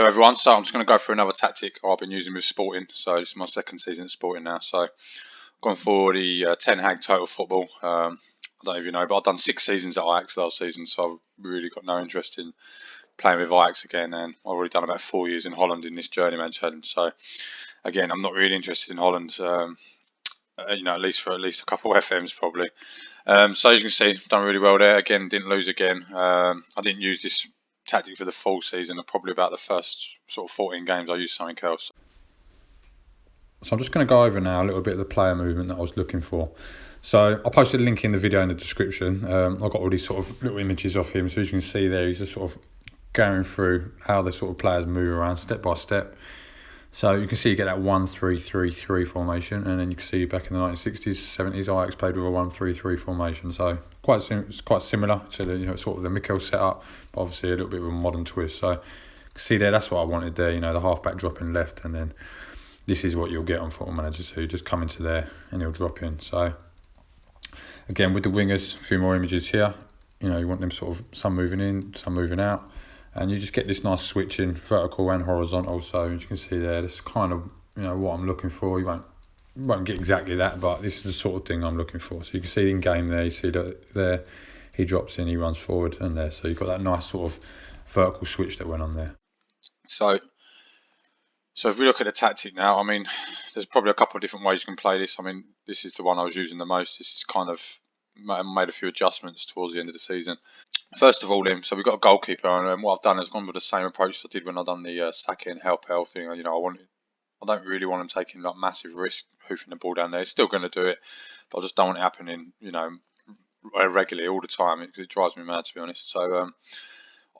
Hello everyone, so I'm just going to go through another tactic I've been using with Sporting. So this is my second season at Sporting now. So I've gone for the 10 Hag total football. I don't know if you know, but I've done 6 seasons at Ajax last season, so I've really got no interest in playing with Ajax again. And I've already done about 4 years in Holland in this journeyman challenge. So again, I'm not really interested in Holland. At least for a couple of FMs probably. So as you can see, done really well there. Again, didn't lose again. I didn't use this tactic for the full season. Probably about the first sort of 14 games I used something else. So I'm just going to go over now a little bit of the player movement that I was looking for. So I posted a link in the video in the description. I've got all these sort of little images of him, so as you can see there, he's just sort of going through how the sort of players move around step by step. So you can see you get that 1-3-3-3 formation, and then you can see back in the 1960s, 70s, Ajax played with a 1-3-3 formation. So it's quite similar to the sort of the Mikel setup, but obviously a little bit of a modern twist. So you can see there, that's what I wanted there. The halfback dropping left, and then this is what you'll get on Football Manager 2. Just come into there and he'll drop in. So again, with the wingers, a few more images here. You want them sort of some moving in, some moving out. And you just get this nice switching, vertical and horizontal. So as you can see there, this is kind of what I'm looking for. You won't get exactly that, but this is the sort of thing I'm looking for. So you can see in game there, you see that there, he drops in, he runs forward, and there. So you've got that nice sort of vertical switch that went on there. So if we look at the tactic now, I mean, there's probably a couple of different ways you can play this. I mean, this is the one I was using the most. This is kind of made a few adjustments towards the end of the season. First of all, so we've got a goalkeeper, and what I've done is gone with the same approach I did when I done the Saka and help thing. I don't really want him taking like massive risk hoofing the ball down there. He's still going to do it, but I just don't want it happening, regularly all the time. It drives me mad, to be honest. So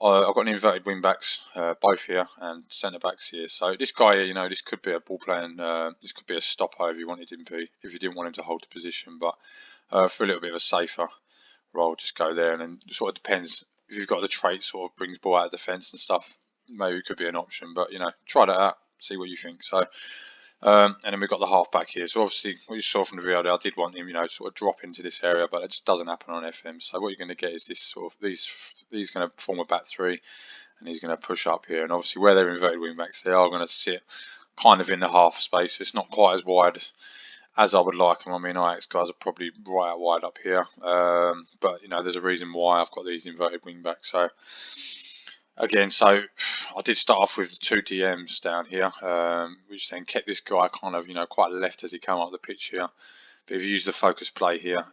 I've got an inverted wingbacks, both here, and centre backs here. So this guy here, this could be a ball playing, this could be a stopper if you wanted him to, if you didn't want him to hold the position. But for a little bit of a safer role, just go there, and then it sort of depends if you've got the trait sort of brings ball out of defence and stuff. Maybe it could be an option, but try that out, see what you think. So and then we've got the half back here. So obviously what you saw from the video, I did want him sort of drop into this area, but it just doesn't happen on FM. So what you're going to get is this sort of these going to form a back three, and he's going to push up here. And obviously where they're inverted wing backs, they are going to sit kind of in the half space. It's not quite as wide as I would like them. I mean, Ajax guys are probably right out wide up here, but there's a reason why I've got these inverted wing backs. So again, so I did start off with 2 DMs down here, which then kept this guy kind of quite left as he came up the pitch here. But if you use the focus play here,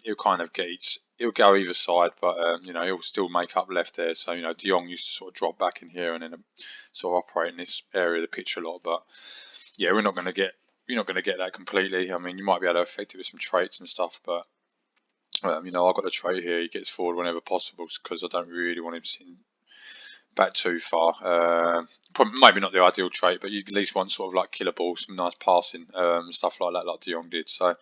he'll kind of he'll go either side, but he'll still make up left there. So De Jong used to sort of drop back in here and then sort of operate in this area of the pitch a lot. But yeah, you're not going to get that completely. I mean, you might be able to affect it with some traits and stuff, but I've got a trait here. He gets forward whenever possible because I don't really want him sitting back too far. Probably, maybe not the ideal trait, but you at least want sort of like killer balls, some nice passing, stuff like that, like De Jong did. So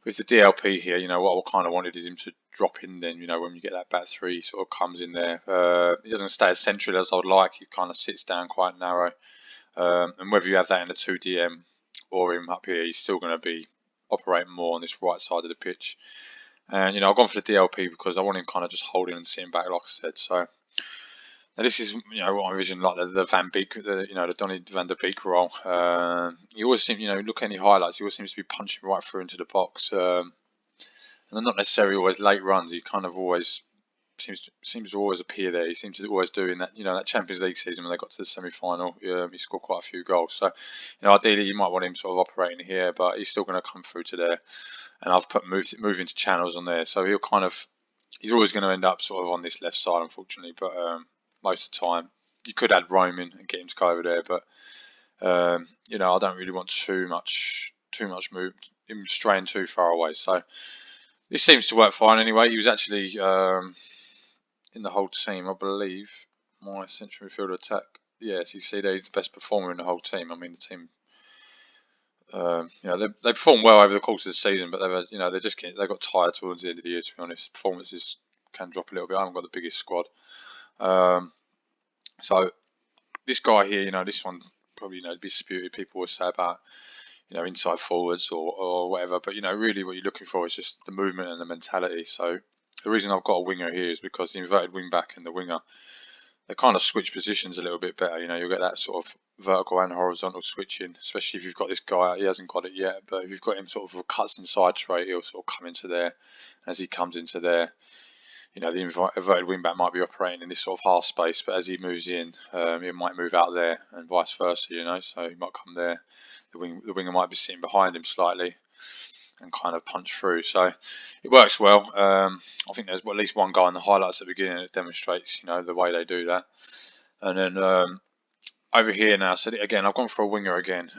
with the DLP here, what I kind of wanted is him to drop in then, when you get that back three, sort of comes in there. He doesn't stay as central as I would like. He kind of sits down quite narrow. And whether you have that in the 2 DM or him up here, he's still going to be operating more on this right side of the pitch. And I've gone for the DLP because I want him kind of just holding and sitting back, like I said. So now this is what I envision like the Van Beek, the Donny van der Beek role. He always seems, look at any highlights, he always seems to be punching right through into the box. And they're not necessarily always late runs. He kind of always seems to always appear there. He seems to always do in that that Champions League season when they got to the semi-final. He scored quite a few goals. So ideally you might want him sort of operating here, but he's still going to come through to there. And I've put move into channels on there, so he's always going to end up sort of on this left side, unfortunately. But most of the time you could add Rome in and get him to go over there, but I don't really want too much move, him straying too far away. So this seems to work fine anyway. He was actually in the whole team, I believe, my central midfielder attack. Yes, you see there, he's the best performer in the whole team. I mean, the team, they performed well over the course of the season, but they got tired towards the end of the year. To be honest, performances can drop a little bit. I haven't got the biggest squad. So this guy here, this one probably be disputed. People will say about inside forwards or whatever, but really what you're looking for is just the movement and the mentality. So the reason I've got a winger here is because the inverted wing back and the winger, they kind of switch positions a little bit better. You know, you'll get that sort of vertical and horizontal switching, especially if you've got this guy. He hasn't got it yet, but if you've got him sort of cuts inside straight, he'll sort of come into there. As he comes into there, you know, the inverted wingback might be operating in this sort of half space, but as he moves in, he might move out there, and vice versa. You know, so he might come there. The winger might be sitting behind him slightly and kind of punch through. So it works well. I think there's at least one guy in the highlights at the beginning that demonstrates, you know, the way they do that. And then over here now, so again, I've gone for a winger again.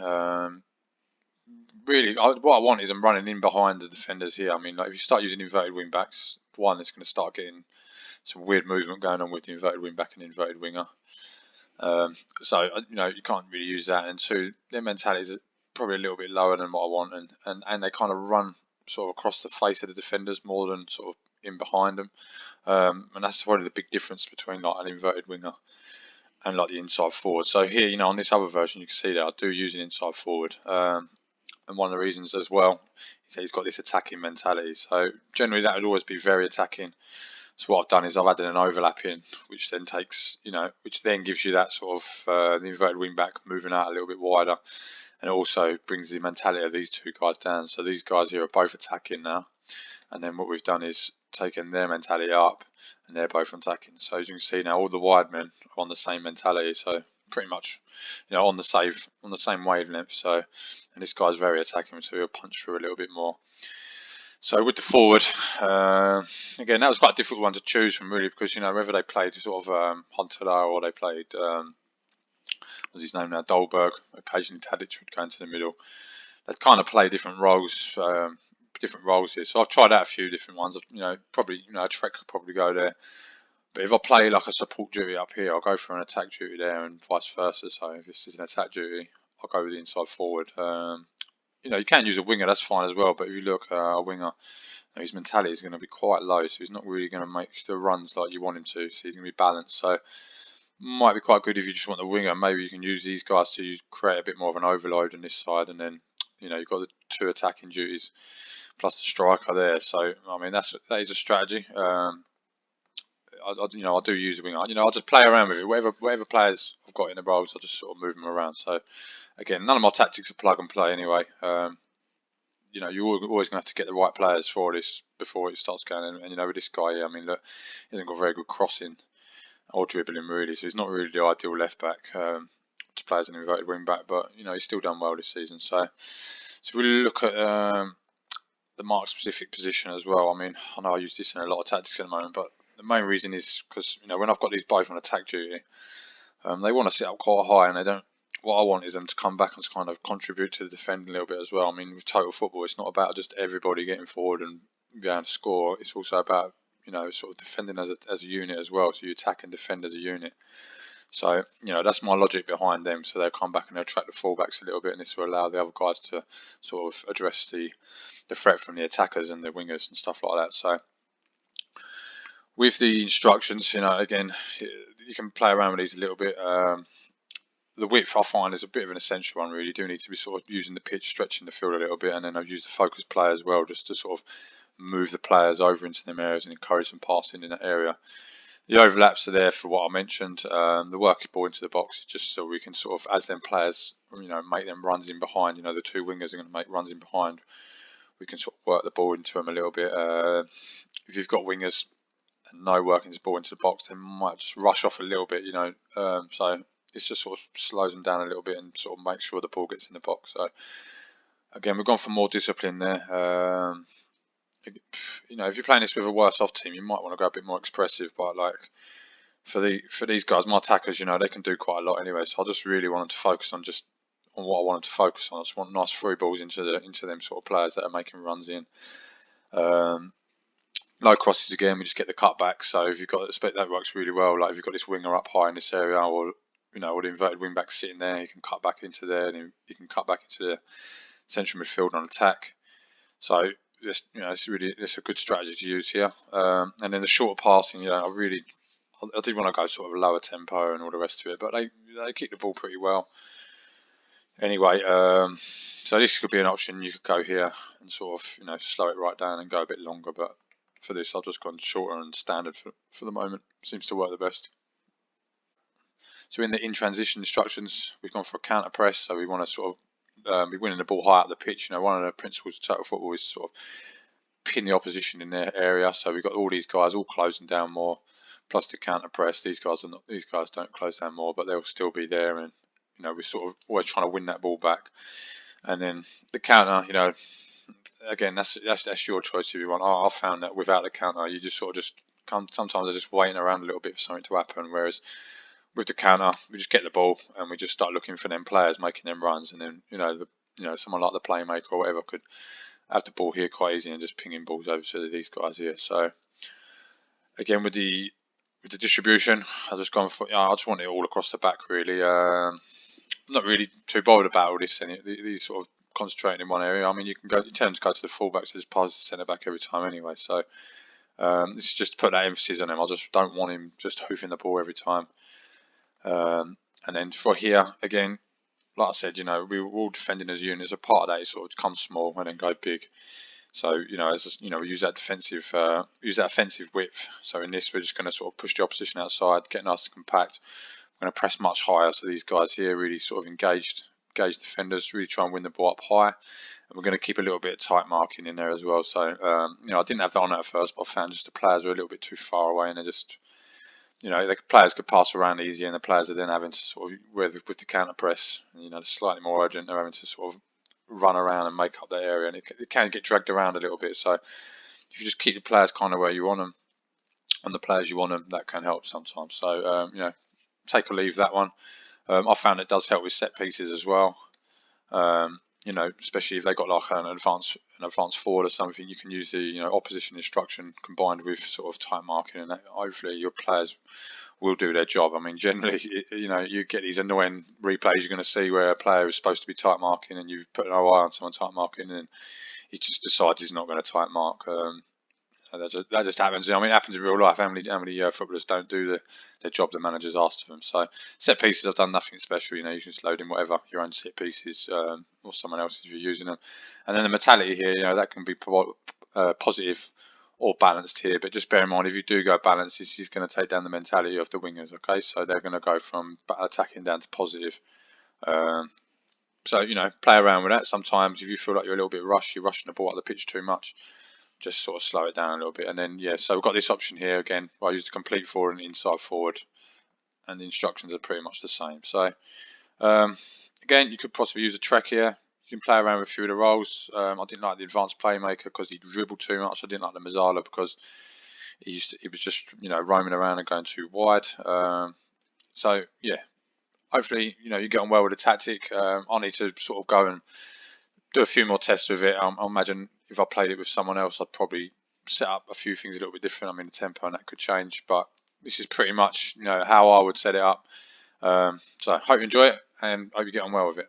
Really, what I want is I'm running in behind the defenders here. I mean, like if you start using inverted wing backs, one, it's going to start getting some weird movement going on with the inverted wing back and inverted winger. So you know, you can't really use that. And two, their mentality is probably a little bit lower than what I want, and they kind of run sort of across the face of the defenders more than sort of in behind them. And that's probably the big difference between like an inverted winger and like the inside forward. So here, you know, on this other version, you can see that I do use an inside forward. And one of the reasons as well is that he's got this attacking mentality. So generally that would always be very attacking. So what I've done is I've added an overlap in, which then takes, you know, which then gives you that sort of the inverted wing back moving out a little bit wider, and it also brings the mentality of these two guys down. So these guys here are both attacking now, and then what we've done is taken their mentality up, and they're both attacking. So as you can see now, all the wide men are on the same mentality. So pretty much, you know, on the same wavelength. So, and this guy's very attacking, so he'll punch through a little bit more. So with the forward, again, that was quite a difficult one to choose from, really, because, you know, whether they played sort of Huntelaar or they played, what's his name now, Dolberg, occasionally Tadic would go into the middle. They'd kind of play different roles here. So I've tried out a few different ones. You know, probably, you know, a Trek could probably go there. But if I play like a support duty up here, I'll go for an attack duty there, and vice versa. So if this is an attack duty, I'll go with the inside forward. You know, you can use a winger, that's fine as well. But if you look at a winger, his mentality is going to be quite low, so he's not really going to make the runs like you want him to. So he's going to be balanced. So might be quite good if you just want the winger. Maybe you can use these guys to create a bit more of an overload on this side, and then, you know, you've got the two attacking duties plus the striker there. So I mean, that is a strategy. You know, I do use a winger. You know, I'll just play around with it. Whatever players I've got in the roles, I'll just sort of move them around. So again, none of my tactics are plug and play anyway. You know, you're always going to have to get the right players for this before it starts going. And you know, with this guy here, I mean, look, he hasn't got very good crossing or dribbling really, so he's not really the ideal left back to play as an inverted wing back. But you know, he's still done well this season. So if we look at the mark specific position as well, I mean, I know I use this in a lot of tactics at the moment, but the main reason is because, you know, when I've got these both on attack duty, they want to sit up quite high, and they don't. What I want is them to come back and kind of contribute to the defending a little bit as well. I mean, with total football, it's not about just everybody getting forward and being able to score. It's also about, you know, sort of defending as a unit as well. So you attack and defend as a unit. So, you know, that's my logic behind them. So they'll come back and they'll track the fullbacks a little bit, and this will allow the other guys to sort of address the threat from the attackers and the wingers and stuff like that. So with the instructions, you know, again, you can play around with these a little bit. The width, I find, is a bit of an essential one, really. You do need to be sort of using the pitch, stretching the field a little bit, and then I've used the focus play as well, just to sort of move the players over into them areas and encourage them passing in that area. The overlaps are there for what I mentioned. The work ball into the box, just so we can sort of, as them players, you know, make them runs in behind. You know, the two wingers are going to make runs in behind. We can sort of work the ball into them a little bit. If you've got wingers and no working the ball into the box, they might just rush off a little bit, you know. So it's just sort of slows them down a little bit and sort of makes sure the ball gets in the box. So again, we've gone for more discipline there. You know, if you're playing this with a worse off team, you might want to go a bit more expressive. But like for these guys, my attackers, you know, they can do quite a lot anyway. So I just really wanted to focus on what I wanted to focus on. I just want nice through balls into them sort of players that are making runs in. Low crosses again, we just get the cutback. So if you've got that works really well. Like if you've got this winger up high in this area, or you know, or the inverted wing back sitting there, you can cut back into there, and you can cut back into the central midfield on attack. So this, you know, it's a good strategy to use here. And then the short passing, you know, I did want to go sort of lower tempo and all the rest of it, but they keep the ball pretty well. Anyway, so this could be an option. You could go here and sort of, you know, slow it right down and go a bit longer. But for this, I've just gone shorter and standard for the moment. Seems to work the best. So in the in transition instructions, we've gone for a counter press. So we want to sort of be winning the ball high up the pitch. You know, one of the principles of total football is sort of pin the opposition in their area. So we've got all these guys all closing down more, plus the counter press. These guys don't close down more, but they'll still be there, and you know, we're sort of always trying to win that ball back. And then the counter, you know, again, that's your choice if you want. I found that without the counter, you just sort of sometimes they're just waiting around a little bit for something to happen, whereas with the counter, we just get the ball and we just start looking for them players making them runs, and then someone like the playmaker or whatever could have the ball here quite easy and just pinging balls over to these guys here. So again, with the distribution, I just want it all across the back really. I'm not really too bothered about all this, and these sort of concentrating in one area. I mean, you tend to go to the fullbacks, so just pass the centre back every time anyway. So this is just to put that emphasis on him. I just don't want him just hoofing the ball every time. And then for here again, like I said, you know, we were all defending as units. A part of that is sort of come small and then go big. So you know, we use that offensive width. So in this, we're just going to sort of push the opposition outside, get nice and compact. We're going to press much higher. So these guys here really sort of engaged defenders, really try and win the ball up high. And we're going to keep a little bit of tight marking in there as well. So you know, I didn't have that on at first, but I found just the players were a little bit too far away, and they're just, you know, the players could pass around easy, and the players are then having to sort of, with the counter press, you know, slightly more urgent, they're having to sort of run around and make up that area, and it can get dragged around a little bit. So if you just keep the players kind of where you want them, and the players you want them, that can help sometimes. So you know, take or leave that one. I found it does help with set pieces as well. You know, especially if they got like an advanced forward or something, you can use the opposition instruction combined with sort of tight marking, and that, hopefully your players will do their job. I mean, generally, you know, you get these annoying replays you're going to see where a player is supposed to be tight marking, and you've put an OI on someone tight marking, and he just decides he's not going to tight mark. That just happens. I mean, it happens in real life. How many footballers don't do their job the manager's asked of them? So set pieces, I've done nothing special. You know, you can just load in whatever your own set pieces or someone else's if you're using them. And then the mentality here, you know, that can be positive or balanced here. But just bear in mind, if you do go balanced, this is going to take down the mentality of the wingers. Okay, so they're going to go from attacking down to positive. So you know, play around with that. Sometimes if you feel like you're a little bit rushed, you're rushing the ball up the pitch too much, just sort of slow it down a little bit. And then so we've got this option here again where I use the complete forward and inside forward, and the instructions are pretty much the same. So again, you could possibly use a Trek here. You can play around with a few of the roles. I didn't like the advanced playmaker because he dribbled too much. I didn't like the Mazzala because he was just, you know, roaming around and going too wide. So yeah, hopefully, you know, you get on well with the tactic. I need to sort of go and do a few more tests with it. I imagine if I played it with someone else, I'd probably set up a few things a little bit different. I mean, the tempo and that could change, but this is pretty much, you know, how I would set it up. So I hope you enjoy it, and hope you get on well with it.